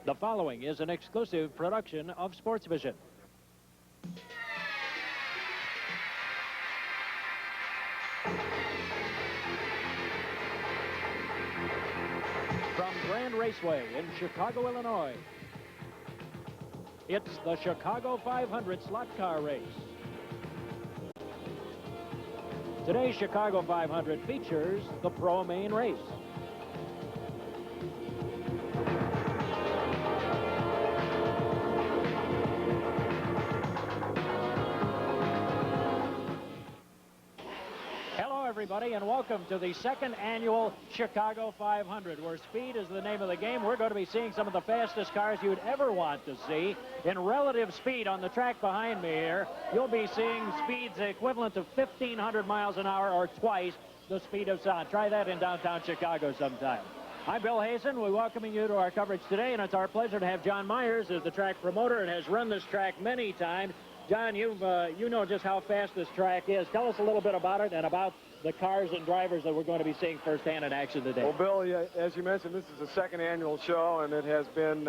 The following is an exclusive production of Sportsvision. From Grand Raceway in Chicago, Illinois, it's the Chicago 500 slot car race. Today's Chicago 500 features the Pro Main Race. Everybody, and welcome to the second annual Chicago 500, where speed is the name of the game. We're going to be seeing some of the fastest cars you'd ever want to see. In relative speed on the track behind me here, you'll be seeing speeds equivalent to 1,500 miles an hour, or twice the speed of sound. Try that in downtown Chicago sometime. I'm Bill Hazen. We're welcoming you to our coverage today, and it's our pleasure to have John Myers as the track promoter and has run this track many times. John, you know just how fast this track is. Tell us a little bit about it and about the cars and drivers that we're going to be seeing firsthand in action today. Well, Bill, as you mentioned, this is the second annual show, and it has been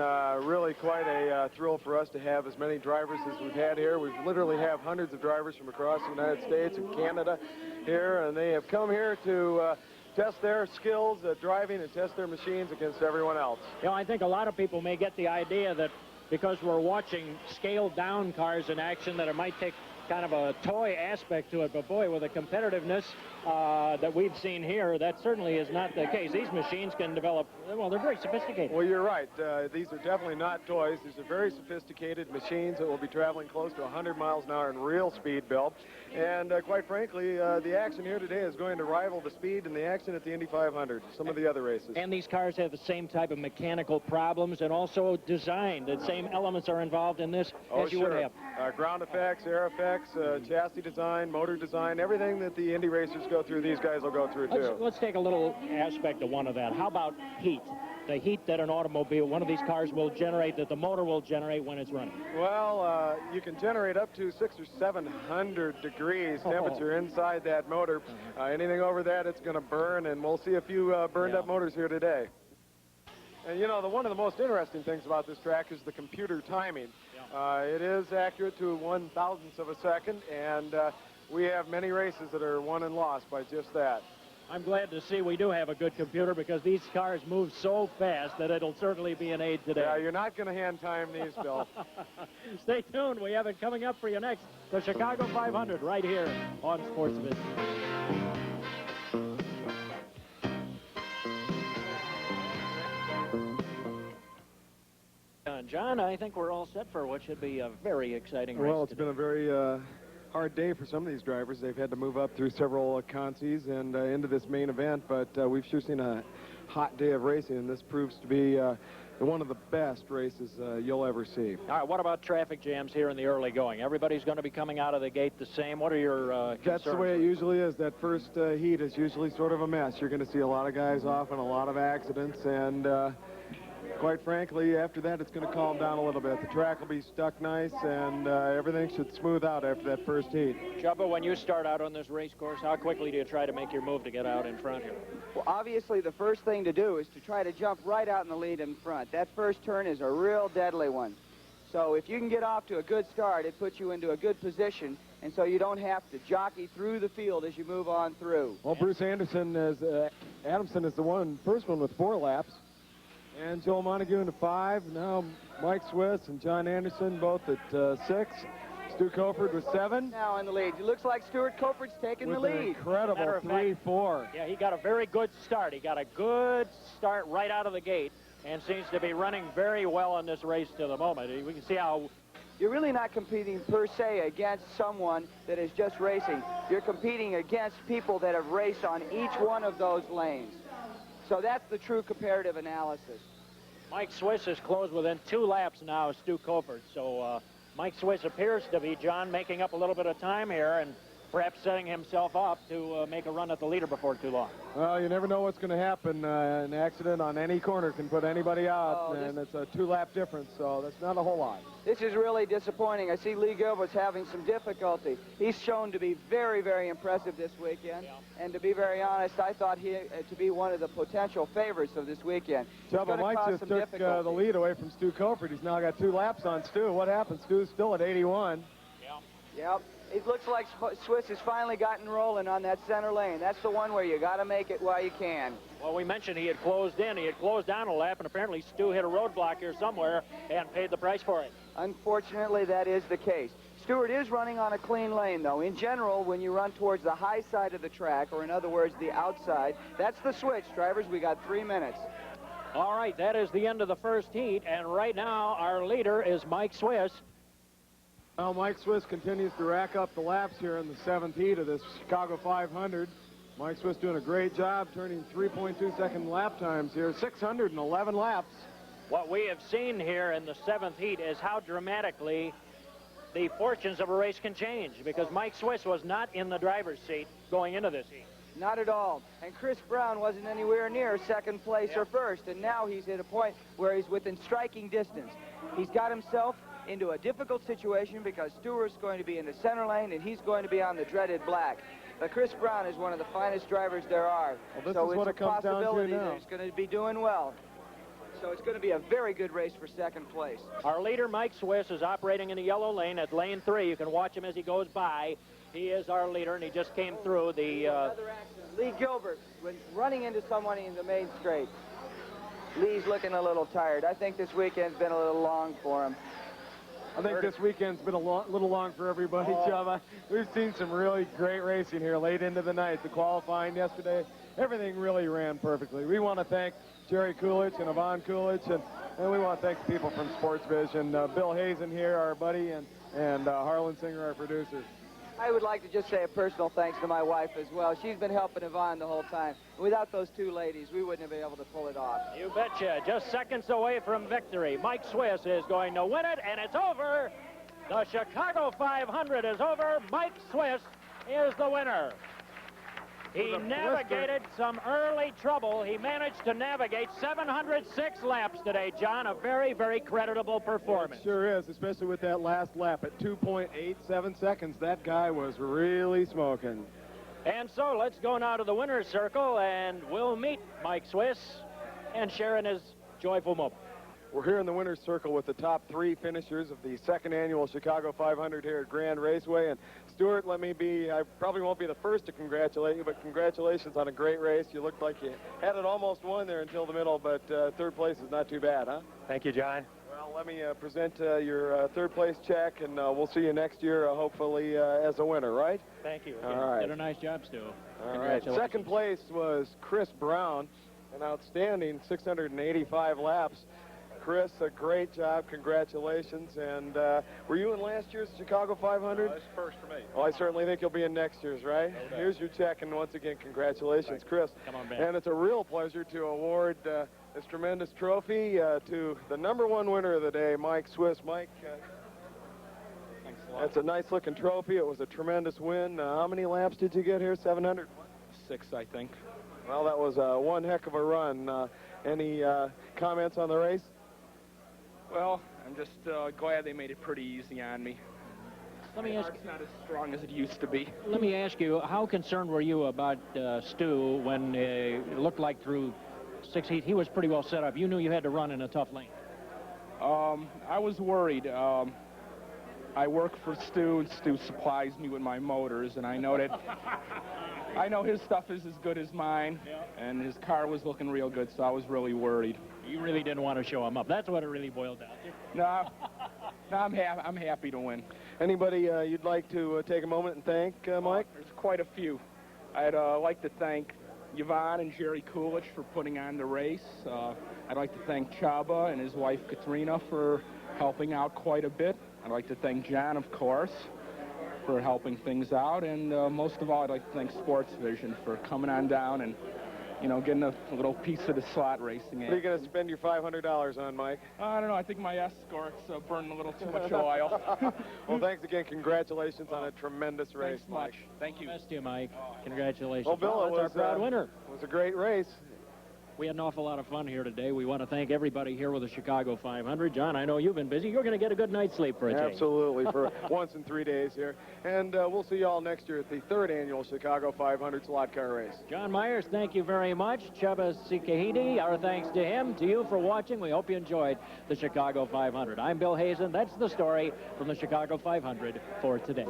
really quite a thrill for us to have as many drivers as we've had here. We literally have hundreds of drivers from across the United States and Canada here, and they have come here to test their skills at driving and test their machines against everyone else. You know, I think a lot of people may get the idea that because we're watching scaled-down cars in action that it might take kind of a toy aspect to it, but boy, with the competitiveness that we've seen here, that certainly is not the case. These machines can develop, well, they're very sophisticated. Well, you're right. These are definitely not toys. These are very sophisticated machines that will be traveling close to 100 miles an hour in real speed, Bill. And quite frankly, the action here today is going to rival the speed and the action at the Indy 500, some of the other races. And these cars have the same type of mechanical problems and also design. The same elements are involved in this as you would have. Ground effects, air effects, chassis design, motor design, everything that the Indy racers go through, these guys will go through too. Let's take a little aspect of one of that. How about heat? The heat that an automobile, one of these cars will generate, that the motor will generate when it's running. Well, you can generate up to 600 or 700 degrees temperature inside that motor. Anything over that, it's going to burn, and we'll see a few burned up motors here today. And you know, one of the most interesting things about this track is the computer timing. It is accurate to 1/1000th of a second, and we have many races that are won and lost by just that. I'm glad to see we do have a good computer, because these cars move so fast that it'll certainly be an aid today. Yeah, you're not going to hand time these, Bill. Stay tuned. We have it coming up for you next. The Chicago 500 right here on Sportsvision. John, I think we're all set for what should be a very exciting race. Well, it's been a very hard day for some of these drivers. They've had to move up through several consies and into this main event, but we've sure seen a hot day of racing, and this proves to be one of the best races you'll ever see. All right, what about traffic jams here in the early going? Everybody's going to be coming out of the gate the same. What are your concerns? That's the way it usually is. That first heat is usually sort of a mess. You're going to see a lot of guys off and a lot of accidents, and quite frankly, after that, it's going to calm down a little bit. The track will be stuck nice, and everything should smooth out after that first heat. Chubba, when you start out on this race course, how quickly do you try to make your move to get out in front here? Well, obviously, the first thing to do is to try to jump right out in the lead in front. That first turn is a real deadly one. So if you can get off to a good start, it puts you into a good position, and so you don't have to jockey through the field as you move on through. Well, Bruce Adamson is the first one with 4 laps. And Joel Montague into 5. Now Mike Swiss and John Anderson both at 6. Stu Cofford with 7. Now in the lead. It looks like Stuart Cofford's taking the lead. With an incredible 3-4. Yeah, he got a very good start. He got a good start right out of the gate and seems to be running very well in this race to the moment. We can see how... You're really not competing per se against someone that is just racing. You're competing against people that have raced on each one of those lanes. So that's the true comparative analysis. Mike Swiss is closed within 2 laps now of Stu Cofford. So Mike Swiss appears to be, John, making up a little bit of time here. And perhaps setting himself up to make a run at the leader before too long. Well, you never know what's going to happen. An accident on any corner can put anybody out, and it's a 2-lap difference, so that's not a whole lot. This is really disappointing. I see Lee Gilbert's having some difficulty. He's shown to be very, very impressive this weekend, and to be very honest, I thought he to be one of the potential favorites of this weekend. Chubba Mike just took the lead away from Stu Cofer. He's now got 2 laps on Stu. What happened? Stu's still at 81. Yep. It looks like Swiss has finally gotten rolling on that center lane. That's the one where you got to make it while you can. Well, we mentioned he had closed in. He had closed down a lap, and apparently Stu hit a roadblock here somewhere and paid the price for it. Unfortunately, that is the case. Stewart is running on a clean lane, though. In general, when you run towards the high side of the track, or in other words, the outside, that's the switch, drivers. We got 3 minutes. All right, that is the end of the first heat, and right now our leader is Mike Swiss. Well, Mike Swiss continues to rack up the laps here in the 7th heat of this Chicago 500. Mike Swiss doing a great job, turning 3.2-second lap times here, 611 laps. What we have seen here in the 7th heat is how dramatically the fortunes of a race can change, because Mike Swiss was not in the driver's seat going into this heat. Not at all. And Chris Brown wasn't anywhere near second place or first, and now he's at a point where he's within striking distance. He's got himself into a difficult situation because Stewart's going to be in the center lane and he's going to be on the dreaded black. But Chris Brown is one of the finest drivers there are. Well, so is what it's it a comes down to possibility now. that he's going to be doing well. So it's going to be a very good race for second place. Our leader, Mike Swiss, is operating in the yellow lane at lane 3. You can watch him as he goes by. He is our leader, and he just came through the... Another accident. Lee Gilbert was running into someone in the main straight. Lee's looking a little tired. I think this weekend's been a little long for him. I think this weekend's been a little long for everybody, Chubba. We've seen some really great racing here late into the night. The qualifying yesterday, everything really ran perfectly. We want to thank Jerry Coolidge and Yvonne Coolidge, and we want to thank the people from Sports Vision. Bill Hazen here, our buddy, and Harlan Singer, our producer. I would like to just say a personal thanks to my wife as well. She's been helping Yvonne the whole time. Without those 2 ladies, we wouldn't have been able to pull it off. You betcha. Just seconds away from victory. Mike Swiss is going to win it, and it's over. The Chicago 500 is over. Mike Swiss is the winner. He navigated some early trouble. He managed to navigate 706 laps today, John. A very, very creditable performance. It sure is, especially with that last lap at 2.87 seconds. That guy was really smoking. And so let's go now to the winner's circle, and we'll meet Mike Swiss and share in his joyful moment. We're here in the winner's circle with the top 3 finishers of the 2nd annual Chicago 500 here at Grand Raceway. And Stuart, I probably won't be the first to congratulate you, but congratulations on a great race. You looked like you had it almost won there until the middle, but 3rd place is not too bad, huh? Thank you, John. Well, let me present your 3rd place check, and we'll see you next year, hopefully, as a winner, right? Thank you. All right. Did a nice job, Stu. All right. 2nd place was Chris Brown, an outstanding 685 laps. Chris, a great job. Congratulations. And were you in last year's Chicago 500? It's first for me. Well, I certainly think you'll be in next year's, right? No Here's your check, and once again, congratulations, Chris. Come on, Ben. And it's a real pleasure to award this tremendous trophy to the #1 winner of the day, Mike Swiss. Mike, Thanks a lot. that's a nice-looking trophy. It was a tremendous win. How many laps did you get here? 700? 6, I think. Well, that was one heck of a run. Any comments on the race? Well, I'm just glad they made it pretty easy on me. Let me ask. It's not as strong as it used to be. Let me ask you, how concerned were you about Stu when it looked like through 6 heat he was pretty well set up? You knew you had to run in a tough lane. I was worried. I work for Stu, and Stu supplies me with my motors, and I know that I know his stuff is as good as mine, and his car was looking real good, so I was really worried. You really didn't want to show him up. That's what it really boiled down to. No, I'm happy to win. Anybody you'd like to take a moment and thank, Mike? There's quite a few. I'd like to thank Yvonne and Jerry Coolidge for putting on the race. I'd like to thank Chaba and his wife Katrina for helping out quite a bit. I'd like to thank John, of course, for helping things out. And most of all, I'd like to thank Sports Vision for coming on down and you know, getting a little piece of the slot racing. What are you going to spend your $500 on, Mike? I don't know. I think my Escort's burning a little too much oil. Well, thanks again. Congratulations on a tremendous race, Thanks much. Mike. Thank you. Best to you, Mike. Congratulations. Well, Bill, it that's was our proud winner. It was a great race. We had an awful lot of fun here today. We want to thank everybody here with the Chicago 500. John, I know you've been busy. You're going to get a good night's sleep for a change. Absolutely, for once in 3 days here. And we'll see you all next year at the 3rd annual Chicago 500 slot car race. John Myers, thank you very much. Chubba Sikahidi, our thanks to him. To you for watching. We hope you enjoyed the Chicago 500. I'm Bill Hazen. That's the story from the Chicago 500 for today.